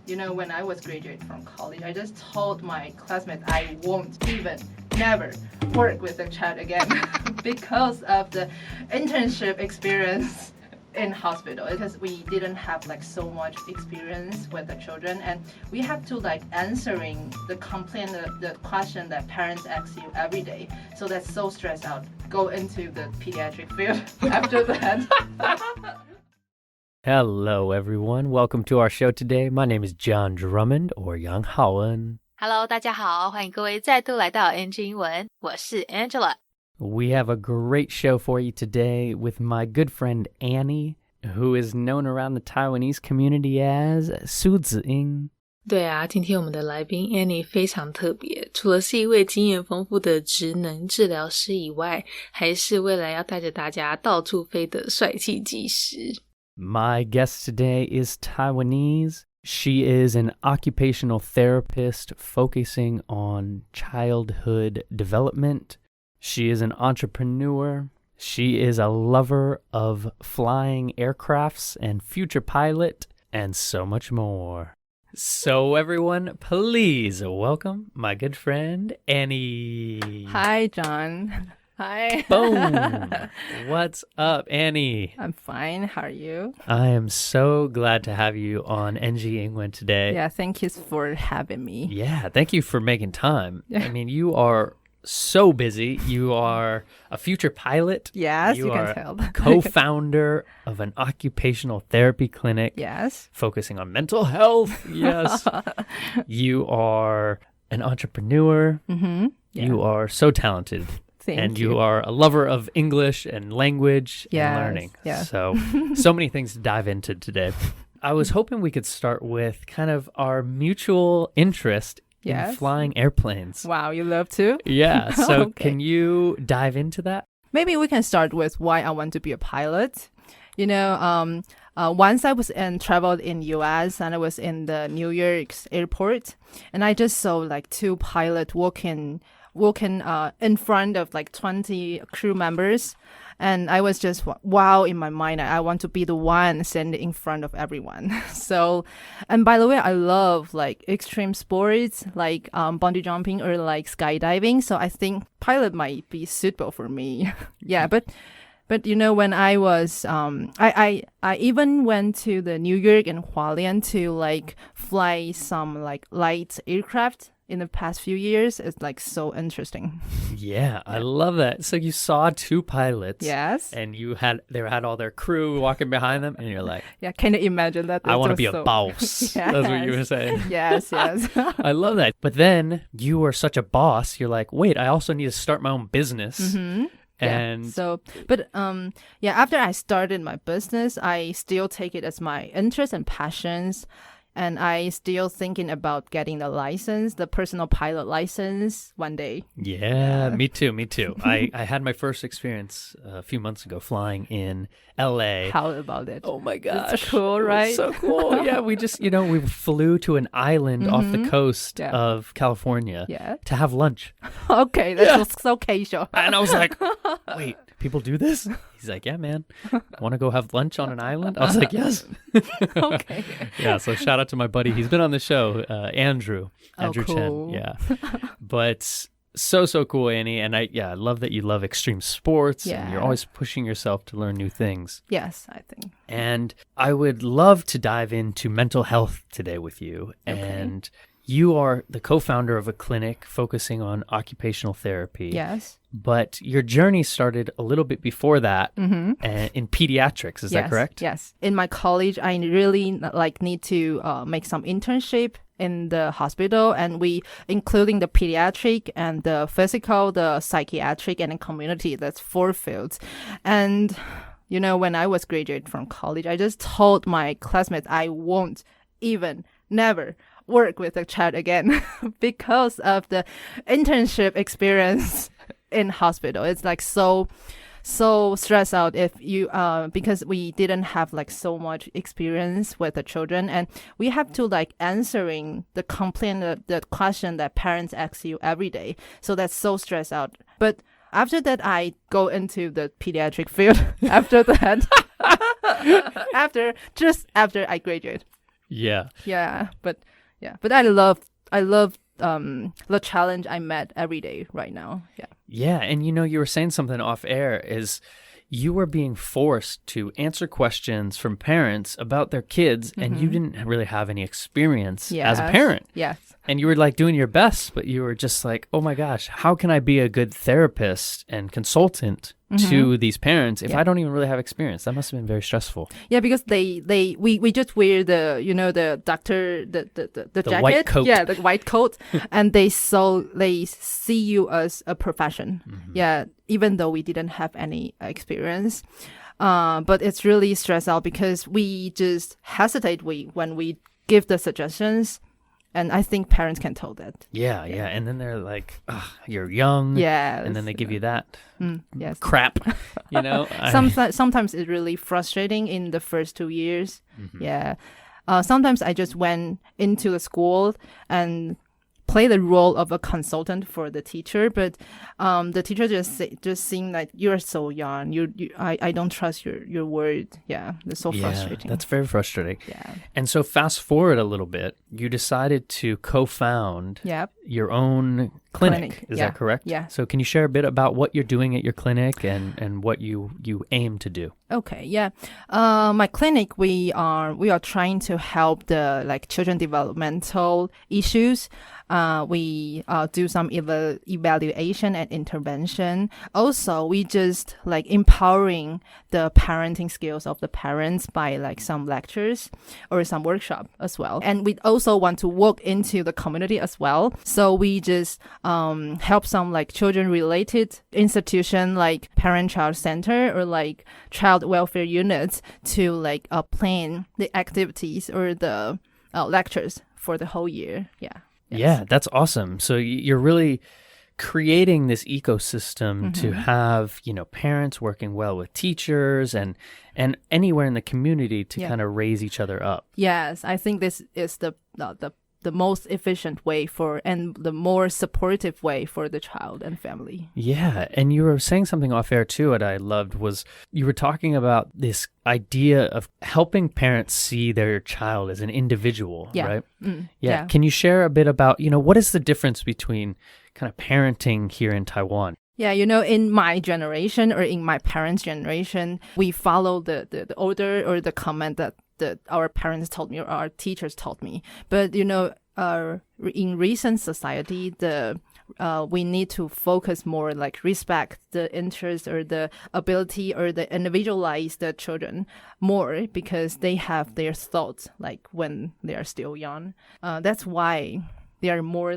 When I was graduating from college, I just told my classmates I won't even never work with a child again because of the internship experience in hospital, because we didn't have so much experience with the children, and we have to answering the complaint, the question that parents ask you every day. So that's so stressed out. Go into the pediatric field after that. Hello, everyone. Welcome to our show today. My name is John Drummond, or Yang Haoen. Hello, 大家好，欢迎各位再度来到 NG 英文，我是 Angela。We have a great show for you today with my good friend Annie, who is known around the Taiwanese community as 苏子英。对啊，今天我们的来宾 Annie 非常特别，除了是一位经验丰富的职能治疗师以外，还是未来要带着大家到处飞的帅气技师。My guest today is Taiwanese. She is an occupational therapist focusing on childhood development. She is an entrepreneur. She is a lover of flying aircrafts and future pilot, and so much more. So everyone, please welcome my good friend, Annie. Hi, John. Hi. Boom. What's up, Annie? I'm fine. How are you? I am so glad to have you on NG England today. Yeah, thank you for having me. Yeah, thank you for making time. I mean, you are so busy. You are a future pilot. Yes, you can tell. Co-founder of an occupational therapy clinic. Yes. Focusing on mental health. Yes. You are an entrepreneur. Mm-hmm. Yeah. You are so talented. Thank you are a lover of English and language and learning. Yes. So many things to dive into today. I was hoping we could start with kind of our mutual interest in flying airplanes. Wow, you love to? Yeah. So Okay. Can you dive into that? Maybe we can start with why I want to be a pilot. Once I was traveled in US, and I was in the New York airport, and I just saw two pilots walking in front of 20 crew members, and I was just wow in my mind. I want to be the one standing in front of everyone. So, and by the way, I love extreme sports like bungee jumping or skydiving. So I think pilot might be suitable for me. Yeah, but when I was I even went to the New York and Hualien to fly some light aircraft in the past few years. It's so interesting. Yeah, I love that. So you saw two pilots. Yes. And they had all their crew walking behind them, and you're like, yeah, can you imagine that? I want to be a boss. Yes. That's what you were saying. Yes. I love that. But then you were such a boss, you're like, wait, I also need to start my own business. Mm-hmm. And yeah. So, but after I started my business, I still take it as my interest and passions. And I still thinking about getting the personal pilot license one day. Yeah, me too. I had my first experience a few months ago flying in LA. How about it? Oh my gosh. It's cool, right? So cool. Yeah, we just, we flew to an island off the coast of California to have lunch. Okay, that's so casual. And I was like, wait, people do this? He's like, yeah, man. Want to go have lunch on an island? I was like, yes. Okay. Yeah, so shout out to my buddy. He's been on the show, Andrew cool. Chen. Yeah. But so cool, Annie. And I love that you love extreme sports. Yeah. And you're always pushing yourself to learn new things. Yes, I think. And I would love to dive into mental health today with you. Okay. And you are the co-founder of a clinic focusing on occupational therapy. Yes. But your journey started a little bit before that in pediatrics. Is that correct? Yes. In my college, I really need to make some internship in the hospital, and we including the pediatric and the physical, the psychiatric, and the community. That's 4 fields. And when I was graduating from college, I just told my classmates I won't even never work with a child again because of the internship experience in hospital. It's so stressed out if you because we didn't have so much experience with the children, and we have to answering the complaint, the question that parents ask you every day. So that's so stressed out. But after that, I go into the pediatric field. After that, after I graduate. Yeah. But I love the challenge I met every day right now. Yeah, and you were saying something off air is you were being forced to answer questions from parents about their kids, and you didn't really have any experience as a parent. Yes. And you were like doing your best, but you were just like, oh my gosh, how can I be a good therapist and consultant to these parents if I don't even really have experience? That must have been very stressful. Yeah, because we just wear the doctor the jacket, white coat. Yeah, the white coat, and they see you as a profession. Yeah, even though we didn't have any experience. But it's really stressed out because we just hesitate when we give the suggestions. And I think parents can tell that. Yeah. And then they're like, you're young. Yeah. And then they give you that crap. Sometimes it's really frustrating in the first 2 years. Yeah. Sometimes I just went into the school and play the role of a consultant for the teacher, but the teacher just seemed like you're so young. I don't trust your word. Yeah, it's so frustrating. That's very frustrating. Yeah. And so fast forward a little bit, you decided to co-found your own clinic. Is that correct? Yeah. So can you share a bit about what you're doing at your clinic and what you aim to do? Okay. Yeah. My clinic, we are trying to help the children developmental issues. We do some evaluation and intervention. Also, we just empowering the parenting skills of the parents by some lectures or some workshop as well. And we also want to walk into the community as well. So we just help some children related institution like parent-child center or child welfare units to plan the activities or the lectures for the whole year. Yeah. Yes. Yeah, that's awesome. So you're really creating this ecosystem to have, parents working well with teachers and anywhere in the community to kind of raise each other up. Yes, I think this is the most efficient way and the more supportive way for the child and family. Yeah, and you were saying something off air too that I loved was you were talking about this idea of helping parents see their child as an individual, right? Yeah. Can you share a bit about, what is the difference between kind of parenting here in Taiwan? Yeah, in my generation or in my parents' generation, we follow the order or the comment that our parents told me or our teachers told me. But, in recent society, we need to focus more respect the interest or the ability or the individualize the children more because they have their thoughts when they are still young. That's why there are more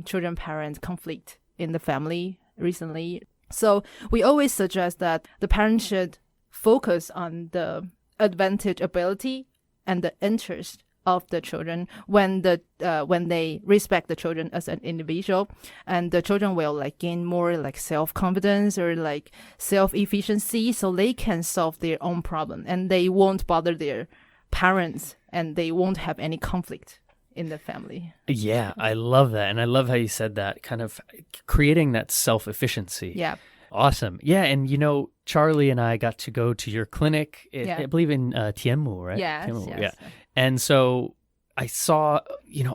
children-parent conflict in the family recently. So we always suggest that the parents should focus on the advantage, ability, and the interest of the children when they respect the children as an individual, and the children will gain more self-confidence or self-efficiency, so they can solve their own problem and they won't bother their parents and they won't have any conflict in the family. Yeah, I love that. And I love how you said that, kind of creating that self-efficiency. Yeah. Awesome. Yeah, and Charlie and I got to go to your clinic, I believe in Tianmu, right? Yes, Tianmu, yes. Yeah. And so I saw,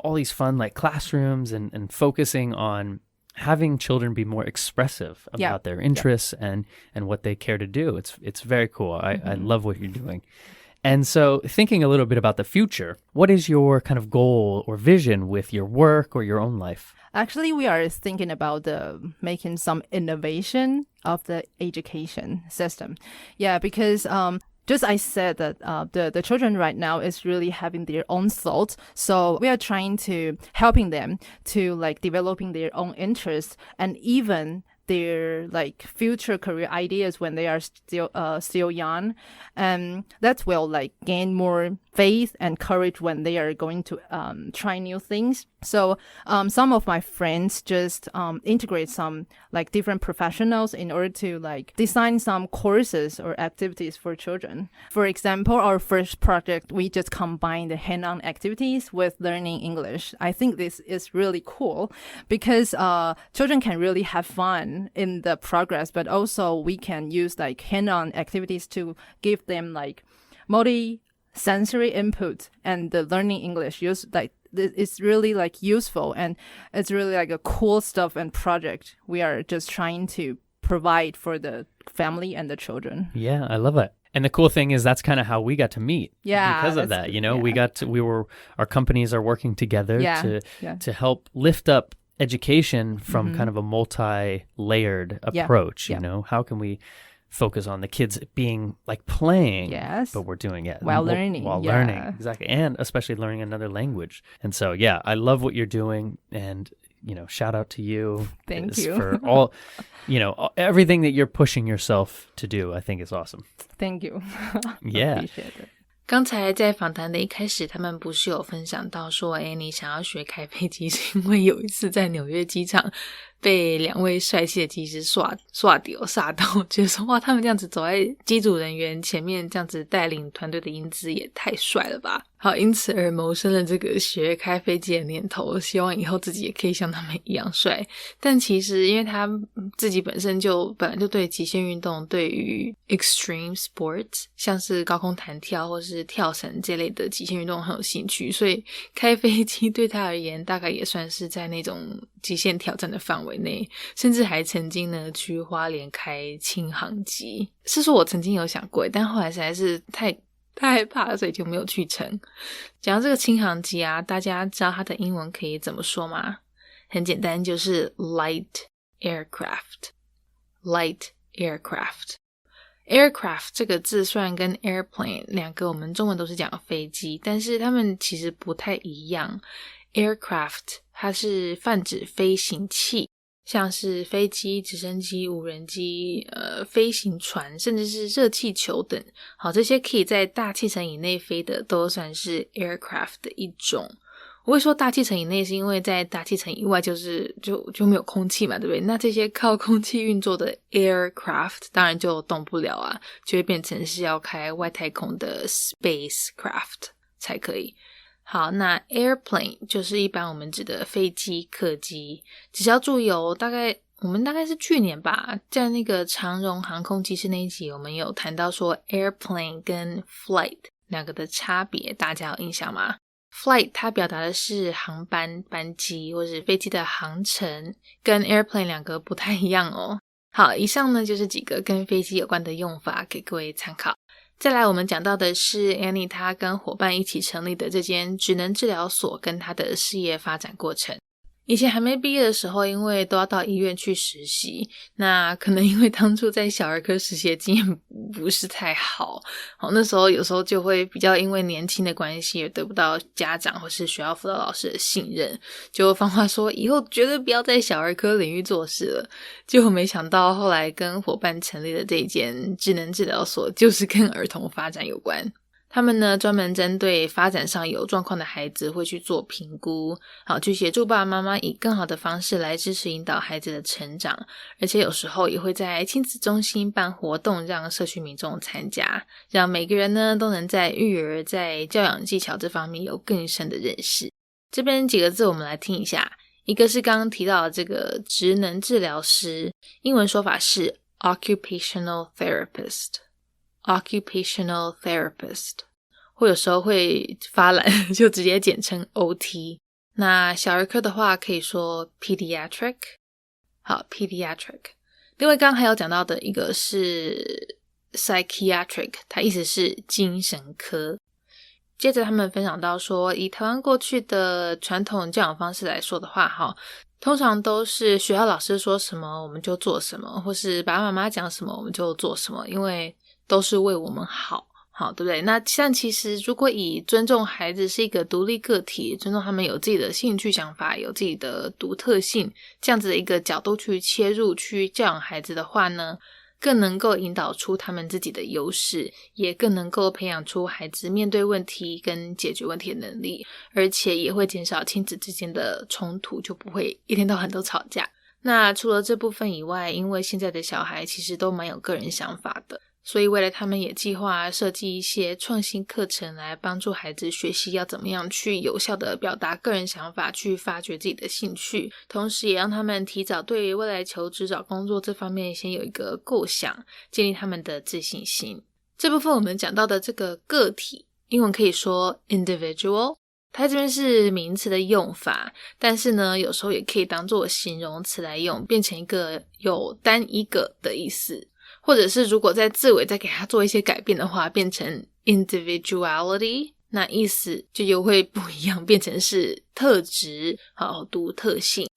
all these fun classrooms and focusing on having children be more expressive about their interests and what they care to do. It's very cool. I love what you're doing. And so thinking a little bit about the future, what is your kind of goal or vision with your work or your own life? Actually, we are thinking about making some innovation of the education system. Yeah, because just I said that the children right now is really having their own thoughts. So we are trying to helping them to developing their own interests and even their future career ideas when they are still young, and that will gain more faith and courage when they are going to try new things. So some of my friends just integrate some different professionals in order to design some courses or activities for children. For example, our first project, we just combined the hand-on activities with learning English. I think this is really cool because children can really have fun in the progress, but also we can use hand-on activities to give them sensory input and the learning English it's really like useful, and it's really like a cool stuff and project we are just trying to provide for the family and the children. Yeah, I love it. And the cool thing is that's kind of how we got to meet. Yeah, because of that, our companies are working together to help lift up education from kind of a multi-layered approach. How can we focus on the kids being like playing, but we're doing it while learning. Exactly. And especially learning another language. And so, I love what you're doing, and shout out to you. Thank you for all, everything that you're pushing yourself to do. I think is awesome. Thank you. Yeah. Appreciate it. 刚才在访谈的一开始，他们不是有分享到说你想要学开飞机是因为有一次在纽约机场被2位帅气的机师煞到，觉得说哇，他们这样子走在机组人员前面，这样子带领团队的英姿也太帅了吧。好，因此而萌生了这个学开飞机的念头，希望以后自己也可以像他们一样帅。但其实因为他自己本来就对极限运动，对于 extreme sports 像是高空弹跳或是跳绳这类的极限运动很有兴趣，所以开飞机对他而言大概也算是在那种极限挑战的范围内，甚至还曾经呢去花莲开轻航机。是说我曾经有想过，但后来实在是太害怕了，所以就没有去成。讲到这个轻航机啊，大家知道它的英文可以怎么说吗？很简单，就是 light aircraft。 light aircraft Aircraft 这个字虽然跟 airplane 两个我们中文都是讲飞机，但是它们其实不太一样。Aircraft 它是泛指飞行器，像是飞机、直升机、无人机、飞行船，甚至是热气球等。好，这些可以在大气层以内飞的都算是 aircraft 的一种。我会说大气层以内是因为在大气层以外就没有空气嘛，对不对？那这些靠空气运作的 aircraft 当然就动不了啊，就会变成是要开外太空的 spacecraft 才可以。好，那 airplane 就是一般我们指的飞机、客机。只要注意哦，我们大概是去年吧，在那个长荣航空机师那一集，我们有谈到说 airplane 跟 flight 两个的差别，大家有印象吗？Flight 它表达的是航班、班机或是飞机的航程，跟 airplane 两个不太一样哦。好，以上呢就是几个跟飞机有关的用法，给各位参考。再来我们讲到的是 Annie 她跟伙伴一起成立的这间职能治疗所跟她的事业发展过程。以前还没毕业的时候，因为都要到医院去实习，那可能因为当初在小儿科实习的经验不是太好，那时候有时候就会比较因为年轻的关系而得不到家长或是学校辅导老师的信任，就放话说以后绝对不要在小儿科领域做事了。结果没想到后来跟伙伴成立的这一间职能治疗所就是跟儿童发展有关。他们呢专门针对发展上有状况的孩子会去做评估，好去协助爸爸妈妈以更好的方式来支持引导孩子的成长，而且有时候也会在亲子中心办活动让社区民众参加，让每个人呢都能在育儿在教养技巧这方面有更深的认识。这边几个字我们来听一下，一个是刚刚提到的这个职能治疗师，英文说法是 occupational therapist， occupational therapist， 或有时候会发懒就直接简称 OT。 那小儿科的话可以说 pediatric。 好 pediatric。 另外刚刚还有讲到的一个是 psychiatric， 它意思是精神科。接着他们分享到说，以台湾过去的传统教养方式来说的话，通常都是学校老师说什么我们就做什么，或是爸爸妈妈讲什么我们就做什么，因为都是为我们好，对不对？那但其实如果以尊重孩子是一个独立个体，尊重他们有自己的兴趣想法，有自己的独特性，这样子的一个角度去切入去教养孩子的话呢，更能够引导出他们自己的优势，也更能够培养出孩子面对问题跟解决问题的能力，而且也会减少亲子之间的冲突，就不会一天到晚都吵架。那除了这部分以外，因为现在的小孩其实都蛮有个人想法的，所以为了他们也计划设计一些创新课程来帮助孩子学习要怎么样去有效的表达个人想法，去发掘自己的兴趣，同时也让他们提早对于未来求职找工作这方面先有一个构想，建立他们的自信心。这部分我们讲到的这个个体英文可以说 individual， 它这边是名词的用法，但是呢有时候也可以当作形容词来用，变成一个有单一个的意思，或者是如果在字尾再给它做一些改变的话，变成 individuality， 那意思就又会不一样，变成是特质，好，独特性。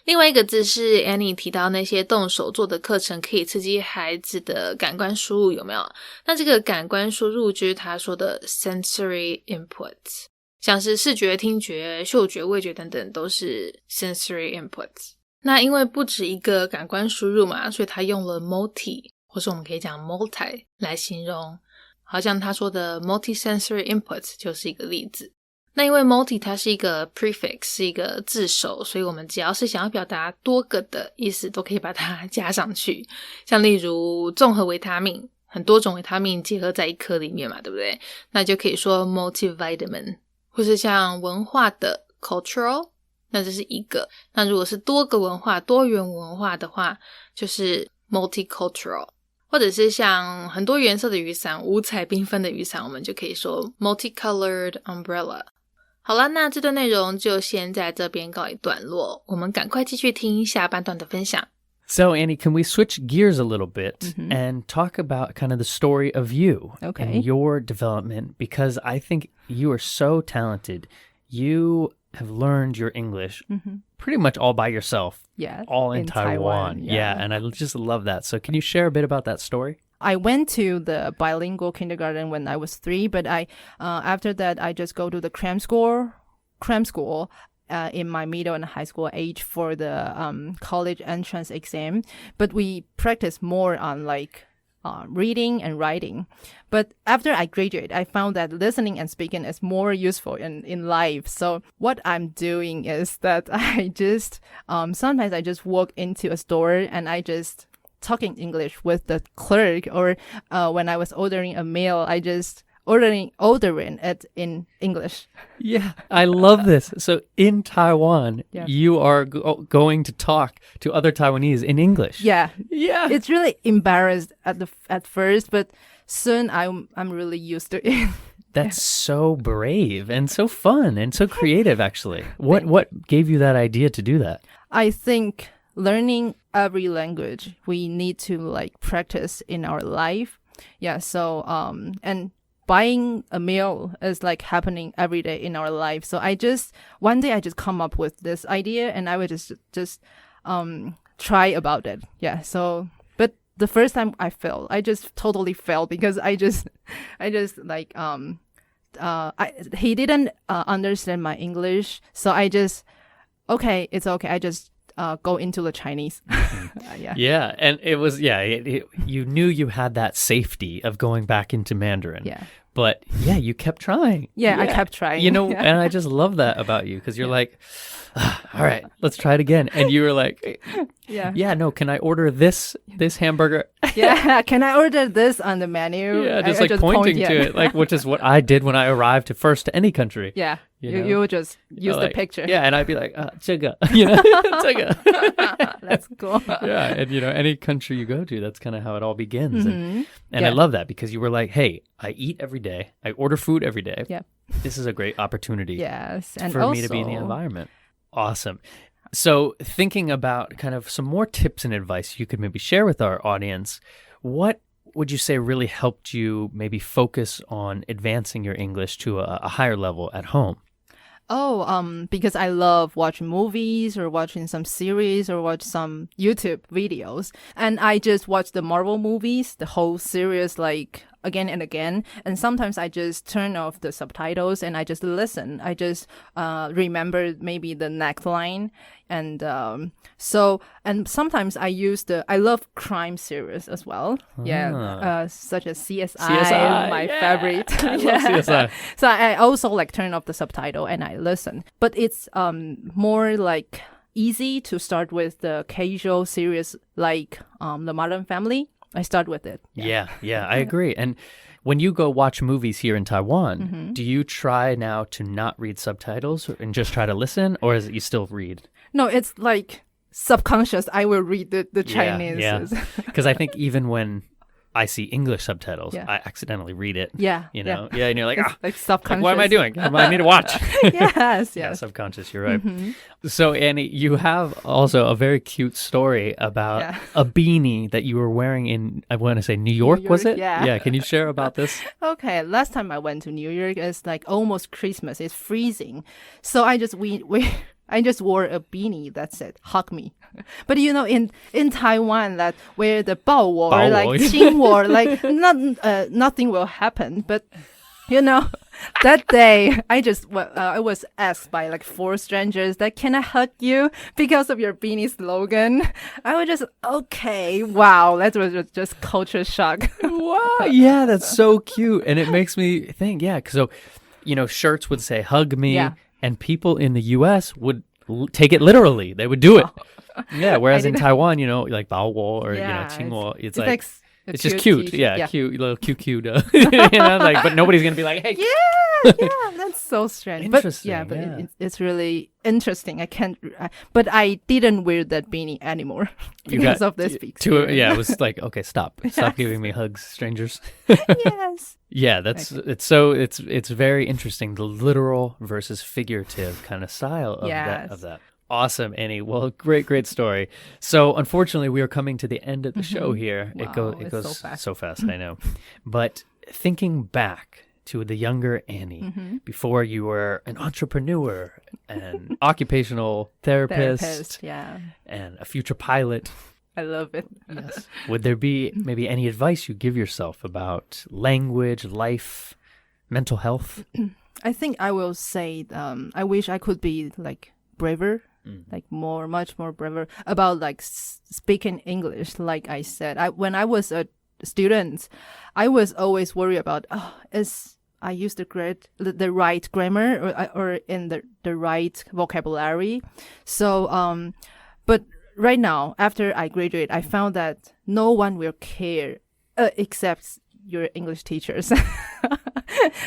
另外一个字是 Annie 提到那些动手做的课程可以刺激孩子的感官输入，有没有？那这个感官输入就是他说的 sensory inputs， 像是视觉、听觉、嗅觉、味觉等等都是 sensory inputs。 那因为不止一个感官输入嘛，所以他用了 multi 或是我们可以讲 multi 来形容，好像他说的 multisensory inputs 就是一个例子。那因为 multi 它是一个 prefix， 是一个字首，所以我们只要是想要表达多个的意思都可以把它加上去，像例如综合维他命，很多种维他命结合在一颗里面嘛，对不对？那就可以说 multivitamin。 或是像文化的 cultural， 那这是一个，那如果是多个文化、多元文化的话就是 multicultural。或者是像很多颜色的雨伞、五彩缤纷的雨伞，我们就可以说 multicolored umbrella。好啦，那这段内容就先在这边告一段落，我们赶快继续听下半段的分享。So, Annie, can we switch gears a little bit and talk about kind of the story of you and your development? Because I think you are so talented. You have learned your English pretty much all by yourself. Yeah, all in Taiwan. Yeah, and I just love that. So can you share a bit about that story? I went to the bilingual kindergarten when I was 3, but after that I just go to the cram school in my middle and high school age for the college entrance exam. But we practice more on like reading and writing. But after I graduated, I found that listening and speaking is more useful in life. So what I'm doing is that I just sometimes I just walk into a store and I just talking English with the clerk, or when I was ordering a meal, I just ordering it in English. Yeah, I love this. So in Taiwan, you are going to talk to other Taiwanese in English. Yeah. Yeah. It's really embarrassed at first, but soon I'm really used to it. That's so brave and so fun and so creative, actually. What gave you that idea to do that? I think learning every language, we need to like practice in our life. Yeah, so and buying a meal is like happening every day in our life. So one day I just come up with this idea and I would just try about it. Yeah, so but the first time I failed, I just totally failed because I just like he didn't understand my English, so I just it's okay, I just go into the Chinese. Yeah, and it was you knew you had that safety of going back into Mandarin. Yeah. But you kept trying. Yeah, I kept trying. You know, and I just love that about you because you're like, all right, let's try it again. And you were like, no, can I order this hamburger? Yeah, can I order this on the menu? Yeah, just pointing to it, like, which is what I did when I arrived to any country. Yeah, you would just use the picture. Yeah, and I'd be like, 这个, you know, 这个. That's cool. Yeah, and you know, any country you go to, that's kind of how it all begins. And I love that because you were like, hey, I eat every day. I order food every day. Yeah. This is a great opportunity and for me to be in the environment. Awesome. So thinking about kind of some more tips and advice you could maybe share with our audience, what would you say really helped you maybe focus on advancing your English to a higher level at home? Because I love watching movies or watching some series or watch some YouTube videos. And I just watch the Marvel movies, the whole series, like again and again. And sometimes I just turn off the subtitles and I just listen. I just remember maybe the next line. And and sometimes I love crime series as well. Yeah, such as CSI, my favorite. I love CSI. So I also like turn off the subtitle and I listen. But it's more like easy to start with the casual series like The Modern Family. I start with it. Yeah, I agree. And when you go watch movies here in Taiwan, do you try now to not read subtitles and just try to listen, or is it you still read? No, it's like subconscious. I will read the Chinese. Yeah, because I think even when I see English subtitles, I accidentally read it. Yeah. You know? Yeah, and you're like, like subconscious. what am I doing? I need to watch. yes. Yeah, subconscious, you're right. So, Annie, you have also a very cute story about a beanie that you were wearing in, I want to say, New York, was it? Yeah. Can you share about this? Okay, last time I went to New York, it's like almost Christmas. It's freezing. So I just wore a beanie that said "hug me," but you know, in Taiwan, that where the 抱我 or like 亲我, like nothing will happen. But you know, that day I was asked by like 4 strangers that can I hug you because of your beanie slogan. I was just okay. Wow, that was just culture shock. Wow, yeah, that's so cute, and it makes me think. Yeah, so you know, shirts would say "hug me." Yeah. And people in the U.S. would take it literally. They would do it. Yeah, whereas in Taiwan, you know, like 抱我 or, you know, 亲我, it's like it's just cute. Yeah, cute, little cute. You know, like, but nobody's going to be like, hey. Yeah, that's so strange. Interesting. But it's really interesting. But I didn't wear that beanie anymore because of this experience. Yeah, it was like, okay, stop giving me hugs, strangers. Yes. Yeah, it's very interesting, the literal versus figurative kind of style of that. Awesome, Annie. Well, great story. So, unfortunately, we are coming to the end of the show here. Wow, it goes so fast, I know. But thinking back to the younger Annie, before you were an entrepreneur, an occupational therapist, and a future pilot. I love it. Yes. Would there be maybe any advice you give yourself about language, life, mental health? I think I will say I wish I could be like braver, like much more braver about like speaking English. Like I said, when I was a student, I was always worried about I use the right grammar or in the right vocabulary. So but right now, after I graduate, I found that no one will care except your English teachers.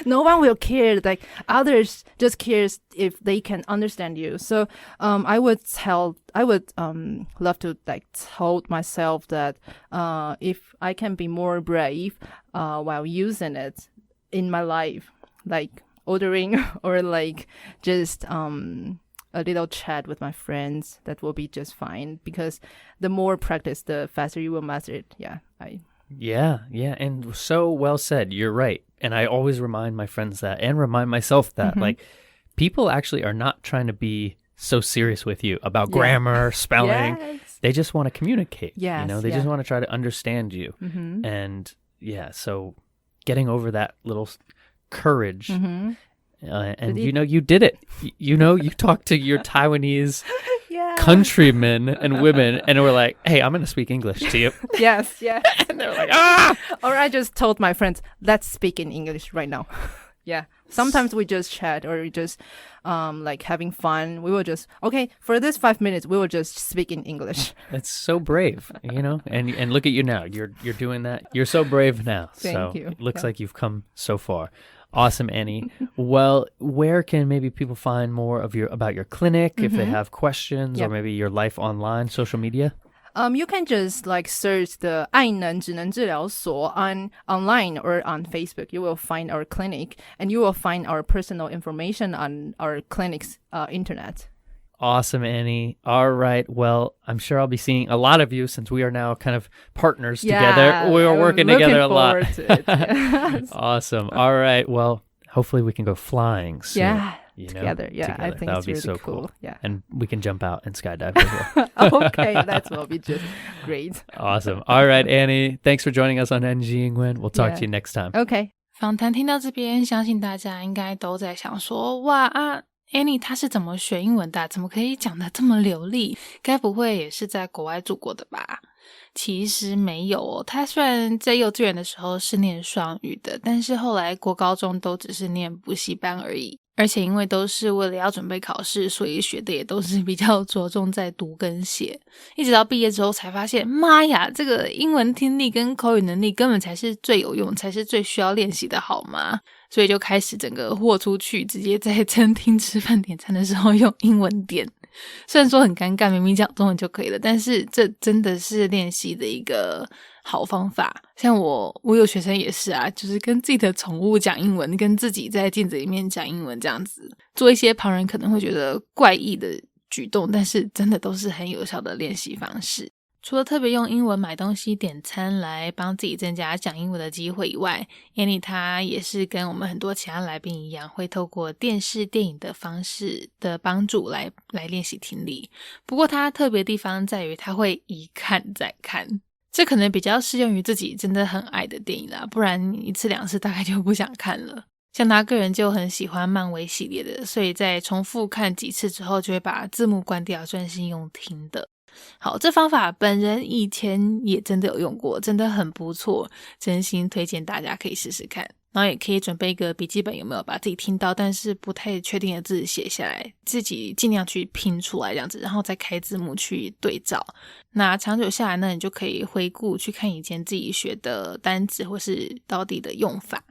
No one will care. Like others just cares if they can understand you. So I would love to like tell myself that if I can be more brave while using it in my life, like ordering or like just a little chat with my friends, that will be just fine, because the more practice, the faster you will master it. Yeah, and so well said. You're right. And I always remind my friends that, and remind myself that, like, people actually are not trying to be so serious with you about grammar, spelling. Yes. They just want to communicate. Yes, you know, they just want to try to understand you. And so getting over that little courage. And you know, you did it. You know, you talked to your Taiwanese countrymen and women, and were like, "Hey, I'm going to speak English to you." Yes. And they're like, "Ah!" Or I just told my friends, "Let's speak in English right now." Yeah. Sometimes we just chat, or we just like having fun. We will just for this 5 minutes, we will just speak in English. It's so brave, you know. And look at you now. You're doing that. You're so brave now. Thank you. It looks like you've come so far. Awesome, Annie. Well, where can maybe people find more of about your clinic if they have questions, or maybe your life online, social media? You can just like search the 爱能职能治疗所 online or on Facebook. You will find our clinic, and you will find our personal information on our clinic's internet. Awesome, Annie. All right. Well, I'm sure I'll be seeing a lot of you, since we are now kind of partners together. We are working together a lot. To it. Yes. Awesome. All right. Well, hopefully we can go flying soon. Yeah. Together. I think that it's would be really so cool. Yeah. And we can jump out and skydive as well. Okay, that will be just great. Awesome. All right, Annie. Thanks for joining us on NG 英文. We'll talk to you next time. Okay. 访谈听到这边，相信大家应该都在想说，哇Annie 她是怎么学英文的？怎么可以讲得这么流利？该不会也是在国外住过的吧？其实没有哦，她虽然在幼稚园的时候是念双语的，但是后来国高中都只是念补习班而已。而且因为都是为了要准备考试，所以学的也都是比较着重在读跟写。一直到毕业之后才发现，妈呀，这个英文听力跟口语能力根本才是最有用，才是最需要练习的好吗？所以就开始整个豁出去，直接在餐厅吃饭点餐的时候用英文点。虽然说很尴尬，明明讲中文就可以了，但是这真的是练习的一个好方法。像我有学生也是啊，就是跟自己的宠物讲英文，跟自己在镜子里面讲英文，这样子做一些旁人可能会觉得怪异的举动，但是真的都是很有效的练习方式。除了特别用英文买东西点餐来帮自己增加讲英文的机会以外， Annie 她也是跟我们很多其他来宾一样，会透过电视电影的方式的帮助来练习听力。不过她特别的地方在于她会一看再看，这可能比较适用于自己真的很爱的电影啦，不然一次两次大概就不想看了。像他个人就很喜欢漫威系列的，所以在重复看几次之后就会把字幕关掉，专心用听的。好，这方法本人以前也真的有用过，真的很不错，真心推荐大家可以试试看。然后也可以准备一个笔记本，有没有把自己听到但是不太确定的字写下来，自己尽量去拼出来这样子，然后再开字幕去对照。那长久下来呢，你就可以回顾去看以前自己学的单字或是到底的用法。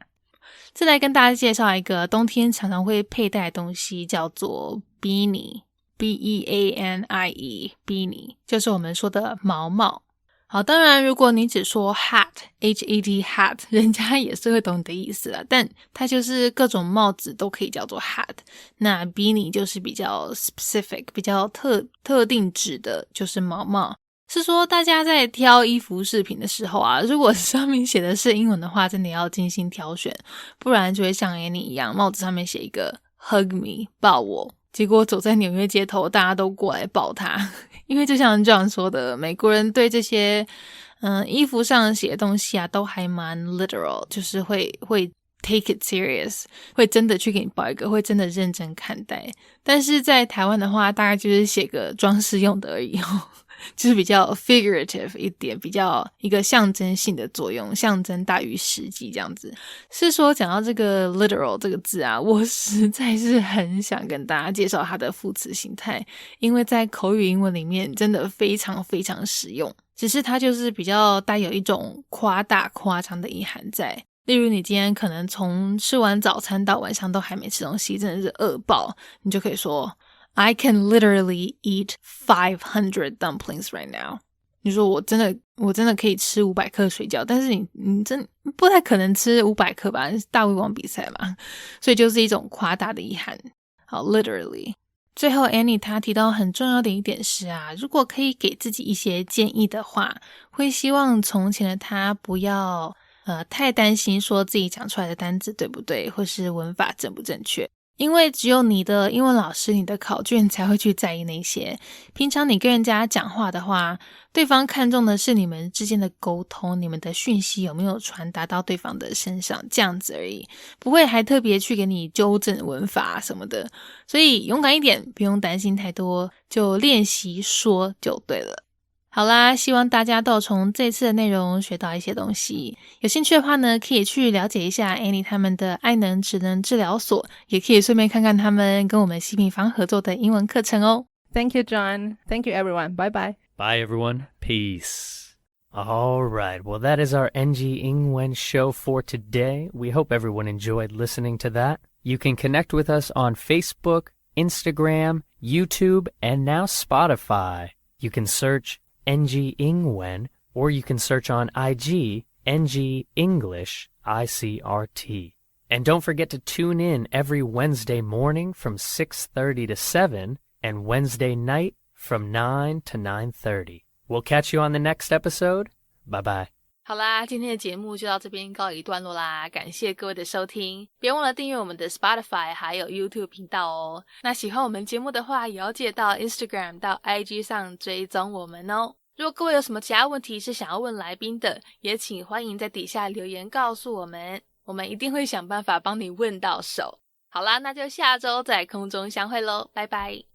再来跟大家介绍一个冬天常常会佩戴的东西，叫做 beanie， B-E-A-N-I-E beanie 就是我们说的毛帽。好，当然如果你只说 hat H-A-T hat 人家也是会懂你的意思啦，但它就是各种帽子都可以叫做 hat， 那 beanie 就是比较 specific 比较特定指的就是毛帽。是说大家在挑衣服饰品的时候啊，如果上面写的是英文的话，真的要精心挑选，不然就会像 Annie 一样，帽子上面写一个 hug me 抱我，结果走在纽约街头大家都过来抱他。因为就像 John 说的，美国人对这些衣服上写的东西啊都还蛮 literal， 就是会 take it serious， 会真的去给你抱一个，会真的认真看待。但是在台湾的话，大概就是写个装饰用的而已就是比较 figurative 一点，比较一个象征性的作用，象征大于实际这样子。是说讲到这个 literal 这个字啊，我实在是很想跟大家介绍它的副词形态，因为在口语英文里面真的非常非常实用，只是它就是比较带有一种夸大夸张的意涵在。例如你今天可能从吃完早餐到晚上都还没吃东西，真的是饿爆，你就可以说I can literally eat 500 dumplings right now。 你说我真的可以吃500克水饺，但是你真不太可能吃500克吧，大胃王比赛嘛，所以就是一种夸大的意涵。好 literally。 最后 Annie 她提到很重要的一点是啊，如果可以给自己一些建议的话，会希望从前的她不要太担心说自己讲出来的单字对不对，或是文法正不正确。因为只有你的英文老师，你的考卷才会去在意那些。平常你跟人家讲话的话，对方看重的是你们之间的沟通，你们的讯息有没有传达到对方的身上，这样子而已，不会还特别去给你纠正文法什么的。所以勇敢一点，不用担心太多，就练习说就对了。好啦，希望大家都从这次的内容学到一些东西。有兴趣的话呢，可以去了解一下 Annie 他们的爱能职能治疗所，也可以顺便看看他们跟我们希平方合作的英文课程哦。 Thank you, John. Thank you, everyone. Bye bye. Bye, everyone. Peace. All right. Well, that is our NG Ingwen show for today. We hope everyone enjoyed listening to that. You can connect with us on Facebook, Instagram, YouTube, and now Spotify. You can search NG Ingwen, or you can search on IG NG English ICRT. And don't forget to tune in every Wednesday morning from 6:30 to 7 and Wednesday night from 9 to 9:30. We'll catch you on the next episode. Bye-bye. 好啦，今天的节目就到这边告一段落啦，感谢各位的收听，别忘了订阅我们的 Spotify 还有 YouTube 频道哦。那喜欢我们节目的话，也要记得到 Instagram 到 IG 上追踪我们哦。如果各位有什么其他问题是想要问来宾的，也请欢迎在底下留言告诉我们，我们一定会想办法帮你问到手。好啦，那就下周在空中相会咯，拜拜。